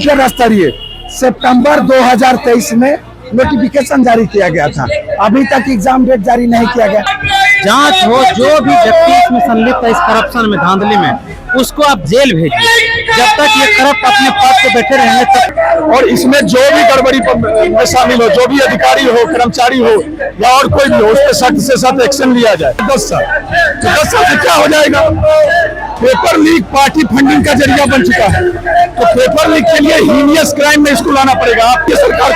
Inter स्तरीय सितंबर 2023 में notification जारी किया गया था। अभी तक एग्जाम डेट जारी नहीं किया गया। जांच हो, जो भी व्यक्ति इसमें संलिप्त है इस करप्शन में, धांधली में, उसको आप जेल भेजिए। जब तक ये करप्ट अपने पद पे बैठे रहेंगे तब। और इसमें जो भी गड़बड़ी में शामिल हो, जो भी अधिकारी हो, कर्मचारी हो या और कोई भी हो, उस पर सख्त से सख्त एक्शन लिया जाए। 10 साल तो 10 साल से क्या हो जाएगा? पेपर लीक पार्टी फंडिंग का जरिया बन चुका है, तो पेपर लीक के लिए हीनियस क्राइम में इसको लाना पड़ेगा। आपकी सरकार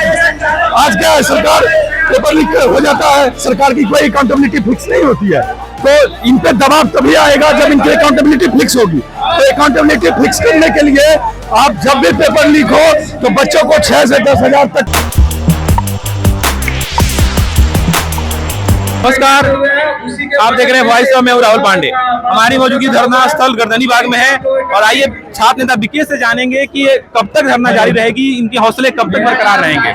आज क्या है, सरकार पेपर लीक हो जाता है, सरकार की कोई अकाउंटेबिलिटी फिक्स नहीं होती है, तो इन पे दबाव तभी आएगा जब इनकी अकाउंटेबिलिटी फिक्स होगी। तो अकाउंटेबिलिटी फिक्स करने के लिए आप जब भी पेपर लीक हो तो बच्चों को 6 से 10 हजार तक। नमस्कार, आप देख रहे हैं वॉइस ऑफ, मैं हूं राहुल पांडे। हमारी मौजूदगी धरना स्थल गर्दनी बाग में है और आइए छात्र नेता विकेश से जानेंगे कि ये कब तक धरना जारी रहेगी, इनके हौसले कब तक बरकरार रहेंगे।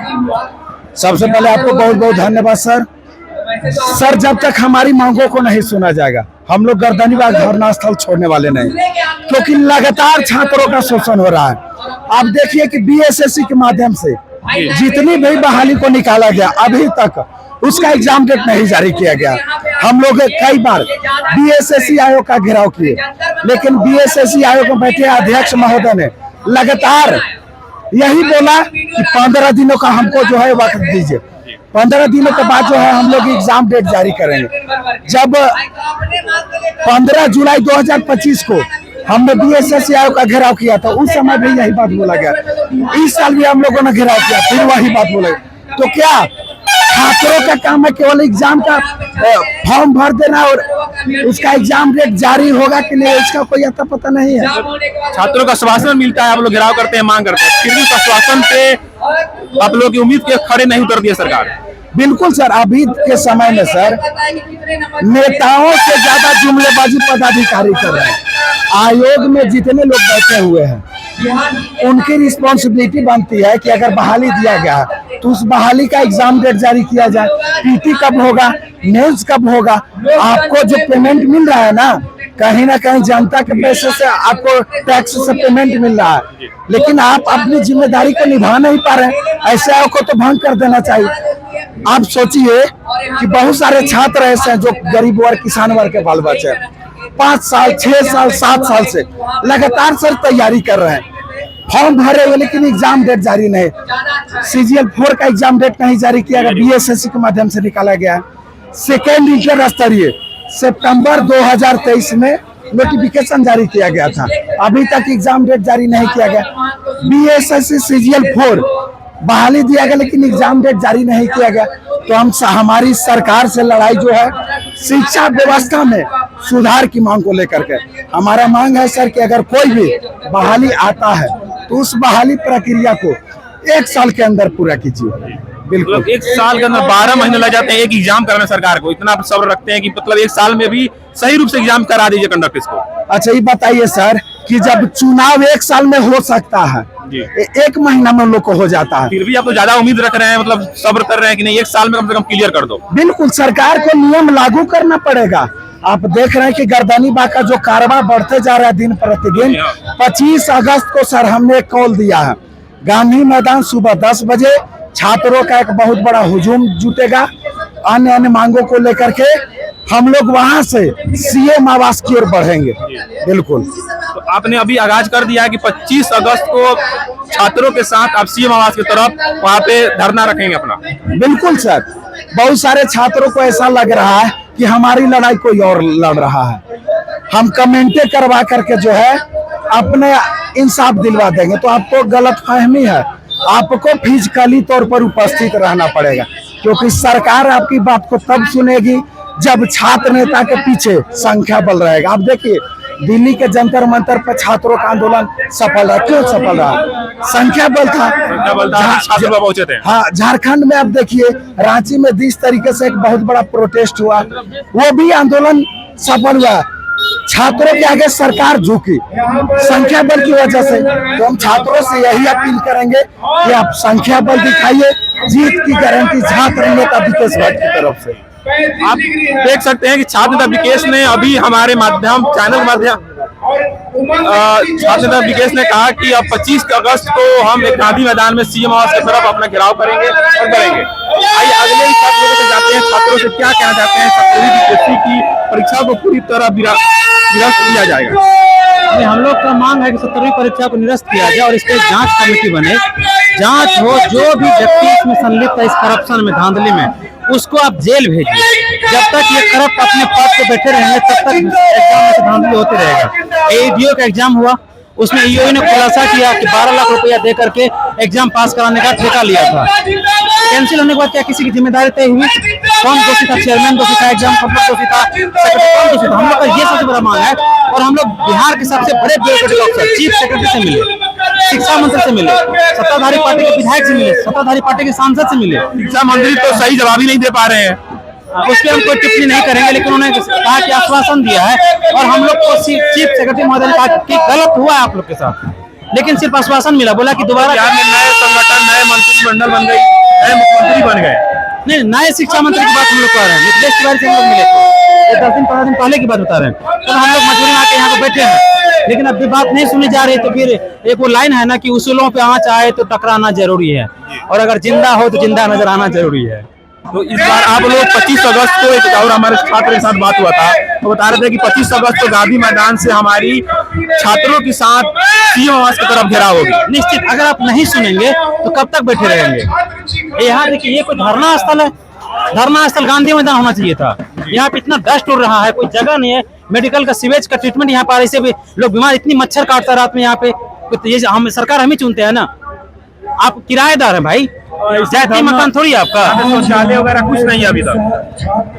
सबसे पहले आपको बहुत बहुत धन्यवाद सर। जब तक हमारी मांगों को नहीं सुना जाएगा, हम लोग गर्दनी बाग धरना स्थल छोड़ने वाले नहीं, क्योंकि लगातार छात्रों का शोषण हो रहा है। आप देखिए कि बीएसएससी के माध्यम से जितनी भी बहाली को निकाला गया, अभी तक उसका एग्जाम डेट नहीं जारी किया गया। हम लोग कई बार बीएसएससी आयोग का घेराव किए, लेकिन बीएसएससी आयोग में बैठे अध्यक्ष महोदय ने लगातार यही बोला कि 15 दिनों का हमको जो है वक्त दीजिए, 15 दिनों के बाद जो है हम लोग एग्जाम डेट जारी करेंगे। जब 15 जुलाई 2025 को हमने बीएसएससी आयोग का घेराव किया था, उस समय भी यही बात बोला गया। इस साल भी हम लोगों ने घेराव किया, फिर वही बात बोला। तो क्या छात्रों का काम है केवल एग्जाम का फॉर्म भर देना और उसका एग्जाम डेट जारी होगा कि नहीं, इसका कोई अता पता नहीं है। छात्रों का आश्वासन मिलता है, आप लोग घेराव करते हैं, मांग करते हैं, फिर भी उस आश्वासन पे आप लोग की उम्मीद के खड़े नहीं उतर दिए सरकार। बिल्कुल सर, अभी के समय में सर नेताओं से ज्यादा जुमलेबाजी पदाधिकारी कर रहे हैं। आयोग में जितने लोग बैठे हुए हैं उनकी रिस्पॉन्सिबिलिटी बनती है कि अगर बहाली दिया गया तो उस बहाली का एग्जाम डेट जारी किया जाए। पीटी कब होगा, मेंस कब होगा, आपको जो पेमेंट मिल रहा है ना कहीं जनता के पैसे से आपको टैक्स से पेमेंट मिल रहा है, लेकिन आप अपनी जिम्मेदारी को निभा नहीं पा रहे। ऐसे आयोग को तो भंग कर देना चाहिए। आप सोचिए कि बहुत सारे छात्र ऐसे हैं जो गरीब वर्ग, किसान वर्ग के बाल बच्चे 5 साल 6 साल 7 साल से लगातार सर तैयारी कर रहे हैं, फॉर्म भरे हुए, लेकिन एग्जाम डेट जारी नहीं। CGL 4 का एग्जाम डेट नहीं जारी किया गया, बीएसएससी के माध्यम से निकाला गया। सेकेंड इंटर स्तरीय सितंबर 2023 में नोटिफिकेशन जारी किया गया था, अभी तक एग्जाम डेट जारी नहीं किया गया। बीएसएससी CGL 4 बहाली दिया गया, लेकिन एग्जाम डेट जारी नहीं किया गया। तो हमारी सरकार से लड़ाई जो है शिक्षा व्यवस्था में सुधार की मांग को लेकर के हमारा मांग है सर कि अगर कोई भी बहाली आता है तो उस बहाली प्रक्रिया को 1 साल के अंदर पूरा कीजिए। बिल्कुल, 1 साल के अंदर 12 महीने लग जाते हैं एक एग्जाम कराने सरकार को। इतना सब्र रखते हैं कि मतलब 1 साल में भी सही रूप से एग्जाम करा दीजिए कंडक्टर्स को। अच्छा ये बताइए सर कि जब चुनाव 1 साल में हो सकता है, 1 महीना में लोग को हो जाता है, फिर भी आप तो ज्यादा उम्मीद रख रहे हैं, मतलब सब्र कर रहे हैं कि नहीं 1 साल में कम से कम क्लियर कर दो। बिल्कुल, सरकार को नियम लागू करना पड़ेगा। आप देख रहे हैं कि गर्दनी बाग का जो कारोबार बढ़ते जा रहा है दिन प्रतिदिन। 25 अगस्त को सर हमने एक कॉल दिया है, गांधी मैदान सुबह 10 बजे छात्रों का एक बहुत बड़ा हुजूम जुटेगा। अन्य मांगों को लेकर के हम लोग वहां से सीएम आवास की ओर बढ़ेंगे। बिल्कुल, तो आपने अभी आगाज कर दिया है कि 25 अगस्त को छात्रों के साथ आप सीएम आवास की तरफ वहां पे धरना रखेंगे अपना। बिल्कुल सर, बहुत सारे छात्रों को ऐसा लग रहा है कि हमारी लड़ाई कोई और लड़ रहा है। हम कमेंटे करवा करके जो है अपने इंसाफ दिलवा देंगे, तो आपको गलतफहमी है। आपको फिजिकली तौर पर उपस्थित रहना पड़ेगा, क्योंकि सरकार आपकी बात को तब सुनेगी जब छात्र नेता के पीछे संख्या बल रहेगा। आप देखिए दिल्ली के जंतर मंतर पर छात्रों का आंदोलन सफल रहा, क्यों सफल रहा? संख्या बल था, छात्र पहुंचे थे। हाँ, झारखंड में आप देखिए रांची में जिस तरीके से एक बहुत बड़ा प्रोटेस्ट हुआ, वो भी आंदोलन सफल हुआ। छात्रों के आगे सरकार झुकी संख्या बल की वजह से। तो हम छात्रों से यही अपील करेंगे कि आप संख्या बल दिखाइए, जीत की गारंटी छात्र नेता विकेश भट्ट की तरफ से। आप देख सकते हैं कि छात्र नेता विकेश ने अभी हमारे माध्यम चैनल माध्यम छात्र नेता विकेश ने कहा कि अब 25 अगस्त को हम एक गांधी मैदान में सीएम आवास की तरफ अपना घेराव करेंगे और करेंगे। आइए अगले ही छात्रों से जाते हैं, छात्रों से क्या कहना चाहते हैं। 17वीं बीपीएससी की परीक्षा को पूरी तरह निरस्त किया जाएगा। हम लोग का मांग है कि 17वीं परीक्षा को निरस्त किया जाए और इस पर जांच कमेटी बने, जांच हो, जो भी व्यक्ति इसमें संलिप्त है इस करप्शन में, धांधली में, उसको आप जेल भेजिए। जब तक ये करप्ट अपने पद पे बैठे रहेंगे तब तक एग्जाम में धांधली होते रहेगा। एडीओ का एग्जाम हुआ, उसमें ईओ ने खुलासा किया कि 12 लाख रुपया दे करके एग्जाम पास कराने का ठेका लिया था। कैंसिल होने के बाद क्या किसी की जिम्मेदारी तय हुई? कौन दोषी था? चेयरमैन दोषी था, एग्जाम कंट्रोल दोषी था, कौन दोषी था? हम लोग का ये सबसे बड़ा मांग है। और हम लोग बिहार के सबसे बड़े ब्यूरोक्रेटिक ऑफिसर चीफ सेक्रेटरी से मिले, शिक्षा मंत्री से मिले, सत्ताधारी पार्टी के विधायक से मिले, सत्ताधारी पार्टी के सांसद से मिले। शिक्षा मंत्री तो सही जवाब ही नहीं दे पा रहे हैं। उस पर हम कोई टिप्पणी नहीं करेंगे, लेकिन उन्होंने कहा कि आश्वासन दिया है और हम लोग को चीफ सेक्रेटरी महोदय ने कहा कि गलत हुआ है आप लोग के साथ, लेकिन सिर्फ आश्वासन मिला, बोला कि दोबारा नए संगठन, नए मंत्रिमंडल बन गई, नए मुख्यमंत्री बन गए। नहीं, नए शिक्षा मंत्री की बात हम लोग कर रहे हैं। मिथिलेश तिवारी से हम लोग मिले थे, 10 दिन 15 दिन पहले की बात बता रहे हैं। तो हम लोग मजबूरी में आके यहाँ पे बैठे हैं, लेकिन अब भी बात नहीं सुनी जा रही। तो फिर एक वो लाइन है ना कि उसूलों पे आँच आए तो टकराना जरूरी है, और अगर जिंदा हो तो जिंदा नजर आना जरूरी है। तो इस बार आप लोग 25 अगस्त को एक और हमारे छात्र के साथ बात हुआ था, तो बता रहे थे कि 25 अगस्त को गांधी मैदान से हमारी छात्रों के साथ सीएम आवास की तरफ घेराव होगी। निश्चित, अगर आप नहीं सुनेंगे तो कब तक बैठे रहेंगे? यहाँ देखिए, ये कोई धरना स्थल है? धरना स्थल गांधी मैदान होना चाहिए था। यहाँ पे इतना डस्ट उड़ रहा है, कोई जगह नहीं है, मेडिकल का सीवेज का ट्रीटमेंट यहाँ पर, ऐसे भी लोग बीमार, इतनी मच्छर काटता रात में यहाँ पे। तो ये हम सरकार हम ही चुनते हैं ना, आप किराएदार हैं भाई, जाति मकान थोड़ी आपका। शौचालय वगैरह कुछ नहीं है अभी तक,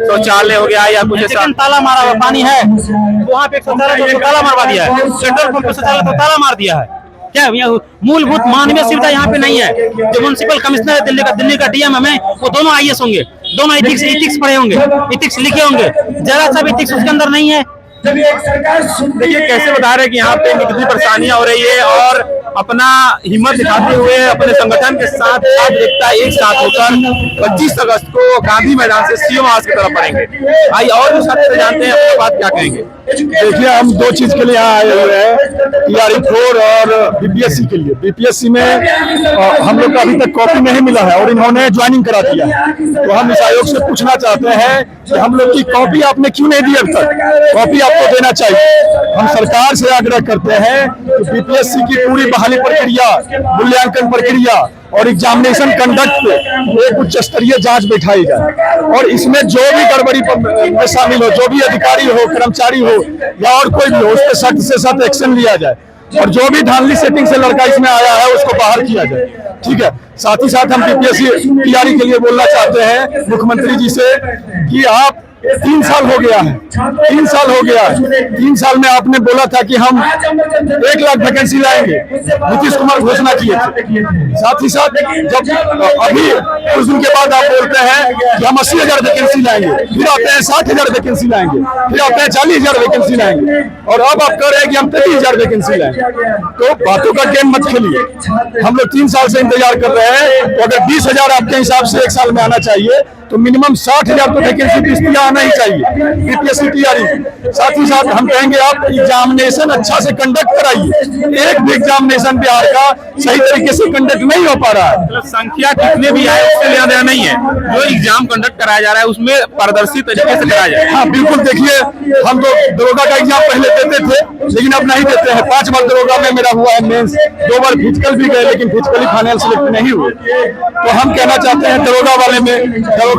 शौचालय हो गया या कुछ ऐसा। ताला मारा हुआ पानी है वहाँ पे, शौचालय तो ताला मरवा दिया है, सेंट्रल पंप पे शौचालय तो ताला मार दिया है। क्या मूलभूत मानवीय सुविधा यहाँ पे नहीं है? जो म्युनिसिपल कमिश्नर है दिल्ली का डीएम है, वो दोनों आईएएस होंगे, दोनों इथिक्स पढ़े होंगे, इथिक्स लिखे होंगे, जरा सा भी इथिक्स उसके अंदर नहीं है। देखिए कैसे बता रहे हैं कि यहाँ पे कितनी परेशानियां हो रही है, और अपना हिम्मत दिखाते हुए अपने संगठन के साथ एकता एक साथ होकर 25 अगस्त को गांधी मैदान से सीएम आवास की तरफ बढ़ेंगे। आइए और भी छात्र जानते हैं अपनी बात क्या कहेंगे। देखिए, हम दो चीज के लिए यहाँ आए हुए हैं, टीआरई 4 और बीपीएससी के लिए। बीपीएससी में हम लोग को अभी तक कॉपी नहीं मिला है और इन्होंने ज्वाइनिंग करा दिया है। तो हम इस आयोग से पूछना चाहते हैं कि हम लोग की कॉपी आपने क्यों नहीं दी अब तक? कॉपी आपको देना चाहिए। हम सरकार से आग्रह करते हैं कि बीपीएससी की पूरी बहाली प्रक्रिया, मूल्यांकन प्रक्रिया और एग्जामिनेशन कंडक्ट पे एक उच्च स्तरीय जांच बैठाई जाए, और इसमें जो भी गड़बड़ी में शामिल हो, जो भी अधिकारी हो, कर्मचारी हो या और कोई भी हो, उस पर सख्त से सख्त एक्शन लिया जाए, और जो भी धांधली सेटिंग से लड़का इसमें आया है उसको बाहर किया जाए। ठीक है। साथ ही साथ हम बीपीएससी तैयारी के लिए बोलना चाहते हैं मुख्यमंत्री जी से कि आप 3 साल हो गया है, 3 साल हो गया है, 3 साल में आपने बोला था कि हम 1 लाख वैकेंसी लाएंगे, नीतीश कुमार घोषणा किए थे। साथ ही साथ जब अभी कुछ दिन के बाद आप बोलते हैं कि हम 80,000 वैकेंसी लाएंगे, फिर आते हैं 60,000 वैकेंसी लाएंगे, फिर आते हैं 40,000 वैकेंसी लाएंगे, और अब आप कह रहे हैं कि हम 33,000 वैकेंसी लाएंगे। तो बातों का गेम मत खेलिए। हम लोग 3 साल से इंतजार कर रहे हैं, तो अगर 20,000 आपके हिसाब से 1 साल में आना चाहिए तो मिनिमम 60,000 तो वैकेंसी आना ही चाहिए बीपीएससी तैयारी। साथ ही साथ हम कहेंगे आप एग्जामिनेशन अच्छा से कंडक्ट कराइए। एक भी एग्जामिनेशन बिहार का सही तरीके से कंडक्ट नहीं हो पा रहा है। मतलब संख्या कितने भी आए उससे लेना देना नहीं है, जो एग्जाम कंडक्ट कराया जा रहा है उसमें पारदर्शी तरीके से कराया जाए। हाँ बिल्कुल, देखिए हम तो दरोगा का एग्जाम पहले देते थे, लेकिन अब नहीं देते हैं। 5 बार दरोगा में मेरा हुआ है मेंस, 2 बार फिजिकल भी गए, लेकिन फिजिकली फाइनल सिलेक्ट नहीं हुए। तो हम कहना चाहते हैं दरोगा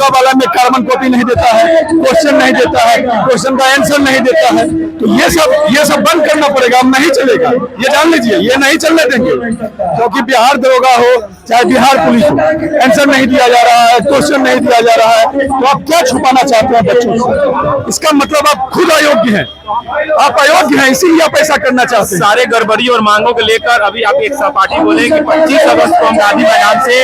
वाला में कार्बन कॉपी नहीं देता है, क्वेश्चन नहीं देता है, क्वेश्चन का आंसर नहीं देता है। तो ये सब बंद करना पड़ेगा, अब नहीं चलेगा, ये जान लीजिए, ये नहीं चलने देंगे। क्योंकि बिहार दरोगा हो चाहे बिहार पुलिस हो, आंसर नहीं दिया जा रहा है, क्वेश्चन नहीं दिया जा रहा है, तो आप क्या छुपाना चाहते हैं बच्चों से? इसका मतलब आप खुद अयोग्य हैं, आप अयोग्य हैं, इसीलिए आप ऐसा करना चाहते हैं। सारे गड़बड़ी और मांगों को लेकर अभी आप एक सहपाठी बोले कि 25 अगस्त को हम गांधी मैदान से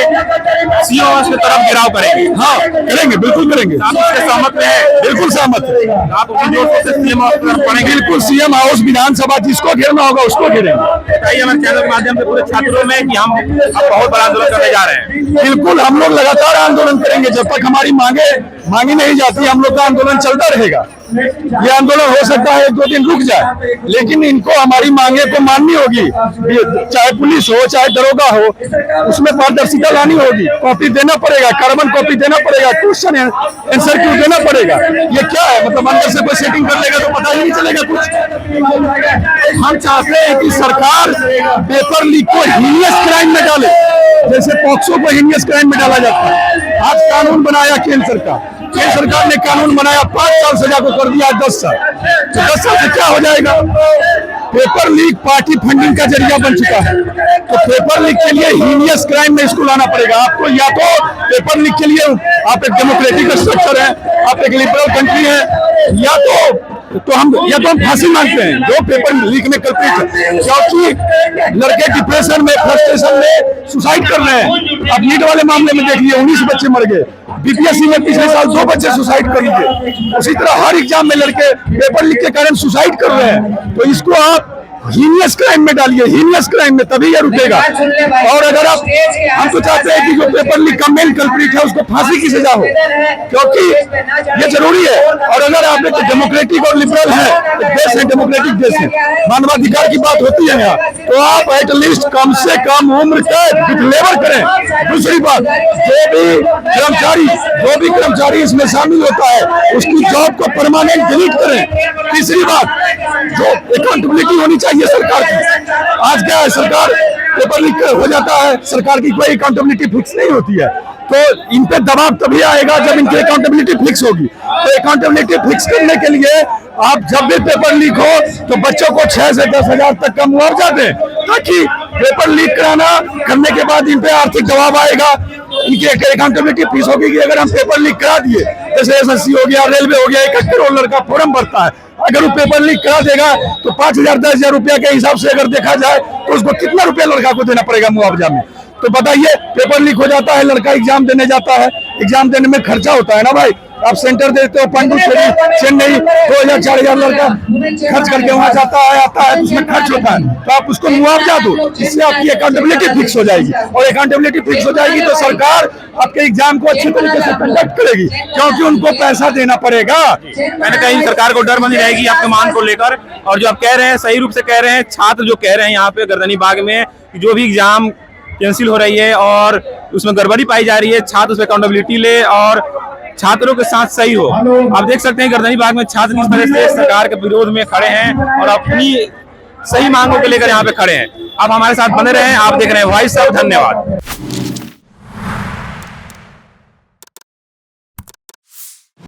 सीएम आवास की तरफ घेराव करेंगे। हाँ करेंगे, बिल्कुल करेंगे। आप इससे सहमत है? बिल्कुल सहमत है। आप उसी जोर से सीएम हाउस की तरफ पढ़ेंगे? बिल्कुल, सीएम हाउस, विधानसभा, जिसको घेरना होगा उसको घेरेंगे। बताइए हमारे चैनल के माध्यम से पूरे छात्रों में कि हम अब बहुत बड़ा आंदोलन करने जा रहे हैं। बिल्कुल, हम लोग लगातार आंदोलन करेंगे जब तक हमारी मांगे नहीं जाती, हम लोग का आंदोलन चलता रहेगा। ये आंदोलन हो सकता है 1-2 दिन रुक जाए, लेकिन इनको हमारी मांगे को माननी होगी। चाहे पुलिस हो चाहे दरोगा हो, उसमें पारदर्शिता लानी होगी। कॉपी देना पड़ेगा, कार्बन कॉपी देना पड़ेगा, क्वेश्चन आंसर क्यों देना पड़ेगा। ये क्या है, मतलब अंदर से कोई सेटिंग कर लेगा तो पता ही नहीं चलेगा कुछ। हम चाहते हैं कि सरकार पेपर लीक को हीनियस क्राइम में डाले, जैसे पॉक्सो को हीनियस क्राइम में डाला जाता है। आज कानून बनाया केंद्र सरकार ने कानून बनाया, 5 साल सजा को कर दिया 10 साल। तो 10 साल से क्या हो जाएगा। पेपर लीक पार्टी फंडिंग का जरिया बन चुका है, तो पेपर लीक के लिए हीनियस क्राइम में इसको लाना पड़ेगा आपको। या तो पेपर लीक के लिए आप एक डेमोक्रेटिक स्ट्रक्चर है, आप एक लिबरल कंट्री है, या तो हम फांसी मांगते हैं जो पेपर लीक में कल्प्रिट है, क्योंकि लड़के डिप्रेशन में, फ्रस्ट्रेशन में सुसाइड कर रहे हैं। अब नीट वाले मामले में देखिए 19 बच्चे मर गए, बीपीएससी में पिछले साल 2 बच्चे सुसाइड कर लिए। उसी तरह हर एग्जाम में लड़के पेपर लीक के कारण सुसाइड कर रहे हैं। तो इसको आप हीनियस क्राइम में डालिए, हीनियस क्राइम में, तभी ये रुकेगा। और अगर आप, हम तो चाहते हैं कि जो पेपर लीक का मेन कल्प्रिट है उसको फांसी की सजा हो, क्योंकि ये जरूरी है। और अगर आप एक डेमोक्रेटिक और लिबरल है, देश है, डेमोक्रेटिक देश है, मानवाधिकार की बात होती है यहाँ, तो आप एटलीस्ट कम से कम उम्र कैद विद लेबर करें। दूसरी बात, जो भी कर्मचारी इसमें शामिल होता है उसकी जॉब को परमानेंट डिलीट करें। तीसरी बात, जो अकाउंटेबिलिटी होनी चाहिए सरकार की। आज क्या है, सरकार पेपर लीक हो जाता है, सरकार की कोई अकाउंटेबिलिटी फिक्स नहीं होती है, तो इन पे दबाव तभी आएगा जब इनकी अकाउंटेबिलिटी फिक्स होगी। तो अकाउंटेबिलिटी फिक्स करने के लिए आप जब भी पेपर लीक हो तो बच्चों को 6 से 10 हजार तक का मुआवजा दें, ताकि पेपर लीक करने के बाद इन पे आर्थिक दबाव आएगा, इनकी अकाउंटेबिलिटी फिक्स होगी कि अगर हम पेपर लीक करा दिए, जैसे एसएससी हो गया, रेलवे हो गया, 1 करोड़ लड़का फॉर्म भरता है, अगर वो पेपर लीक करा देगा तो 5,000 10,000 रुपया के हिसाब से अगर देखा जाए तो उसको कितना रुपया लड़का को देना पड़ेगा मुआवजा में। तो बताइए, पेपर लीक हो जाता है, लड़का एग्जाम देने जाता है, एग्जाम देने में खर्चा होता है ना भाई। आप सेंटर देते हो पांडुचेरी, चेन्नई, 2,000-4,000 लड़का खर्च करके वहां जाता है, आता है, उसमें खर्च होता है, तो आप उसको मुआवजा दो, इससे आपकी अकाउंटेबिलिटी फिक्स हो जाएगी। और अकाउंटेबिलिटी फिक्स हो जाएगी तो सरकार आपके एग्जाम को अच्छे तरीके से कंडक्ट करेगी, क्योंकि उनको पैसा देना पड़ेगा। मैंने कहीं सरकार को डर बनी रहेगी आपके मांग को लेकर। और जो आप कह रहे हैं, सही रूप से कह रहे हैं, छात्र जो कह रहे हैं यहाँ पे गर्दनी बाग में जो भी एग्जाम कैंसिल हो रही है और उसमें गड़बड़ी पाई जा रही है, छात्र उसमें अकाउंटेबिलिटी ले और छात्रों के साथ सही हो। आप देख सकते हैं गर्दनी बाग में छात्र किस तरह से सरकार के विरोध में खड़े हैं और अपनी सही मांगों को लेकर यहाँ पे खड़े हैं। आप हमारे साथ बने रहें, आप देख रहे हैं वॉइस ऑफ। धन्यवाद।